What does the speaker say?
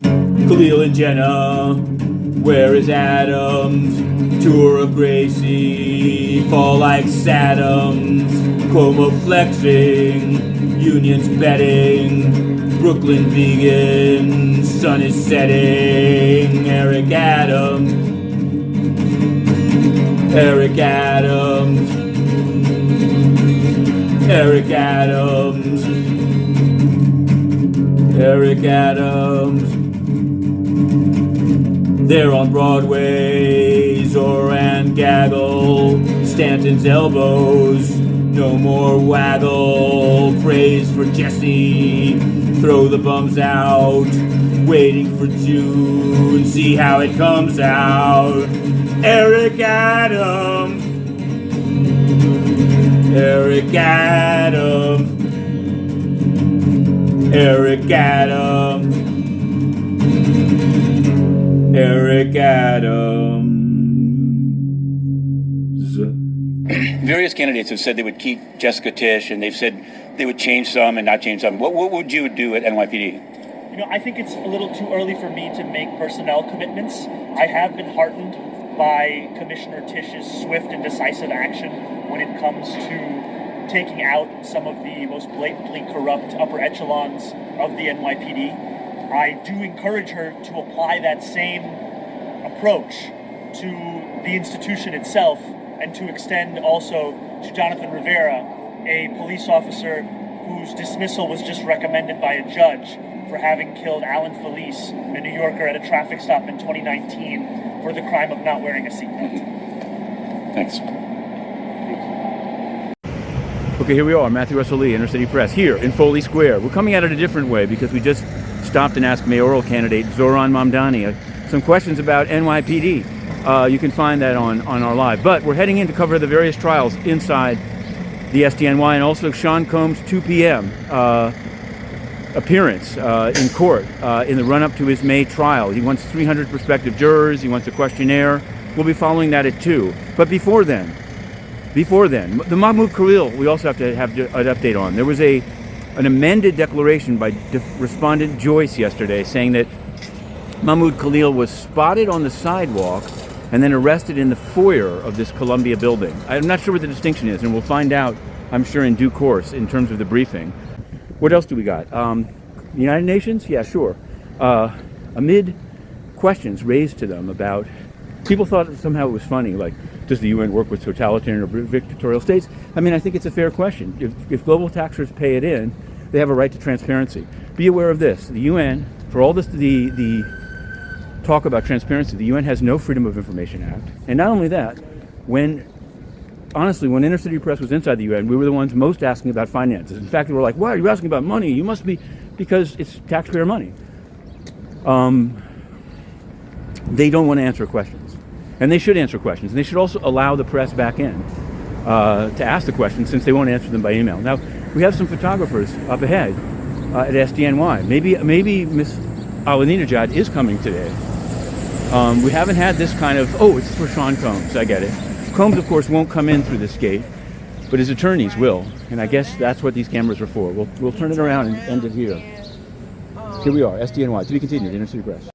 Khalil and Jena, where is Adams? Tour of Gracie, fall like Saddam's. Cuomo flexing, unions betting. Brooklyn vegan, sun is setting. Eric Adams, Eric Adams, Eric Adams, Eric Adams. They're on Broadway, Zohran gaggle, Stanton's elbows, no more waggle. Praise for Jessie, throw the bums out, waiting for June, see how it comes out. Eric Adams, Eric Adams, Eric Adams, Eric Adams. Various candidates have said they would keep Jessica Tisch, and they've said they would change some and not change some. What would you do at NYPD? You know, I think it's a little too early for me to make personnel commitments. I have been heartened by Commissioner Tisch's swift and decisive action when it comes to taking out some of the most blatantly corrupt upper echelons of the NYPD. I do encourage her to apply that same approach to the institution itself, and to extend also to Jonathan Rivera, a police officer whose dismissal was just recommended by a judge for having killed Alan Felice, a New Yorker, at a traffic stop in 2019 for the crime of not wearing a seatbelt. Thanks. Okay, here we are, Matthew Russell Lee, Inner City Press, here in Foley Square. We're coming at it a different way because we just stopped and asked mayoral candidate Zohran Mamdani some questions about NYPD. You can find that on our live. But we're heading in to cover the various trials inside the SDNY, and also Sean Combs' 2 p.m. Appearance in court in the run-up to his May trial. He wants 300 prospective jurors. He wants a questionnaire. We'll be following that at 2. But before then, the Mahmoud Khalil, we also have to have an update on. There was an amended declaration by respondent Joyce yesterday saying that Mahmoud Khalil was spotted on the sidewalk and then arrested in the foyer of this Columbia building. I'm not sure what the distinction is, and we'll find out, I'm sure, in due course in terms of the briefing. What else do we got? The United Nations? Yeah, sure. Amid questions raised to them about, people thought somehow it was funny, like, does the UN work with totalitarian or dictatorial states? I mean, I think it's a fair question. If global taxers pay it in, they have a right to transparency. Be aware of this. The UN, for all this, the talk about transparency, the UN has no Freedom of Information Act. And not only that, honestly, when Inner City Press was inside the UN, we were the ones most asking about finances. In fact, they were like, why are you asking about money? You must be, because it's taxpayer money. They don't want to answer questions. And they should answer questions. And they should also allow the press back in to ask the questions, since they won't answer them by email. Now, we have some photographers up ahead at SDNY. Maybe Miss Ahmadinejad is coming today. We haven't had this kind of, it's for Sean Combs, I get it. Combs, of course, won't come in through this gate, but his attorneys will. And I guess that's what these cameras are for. We'll turn it around and end it here. Here we are, SDNY, to be continued, Inner City Press.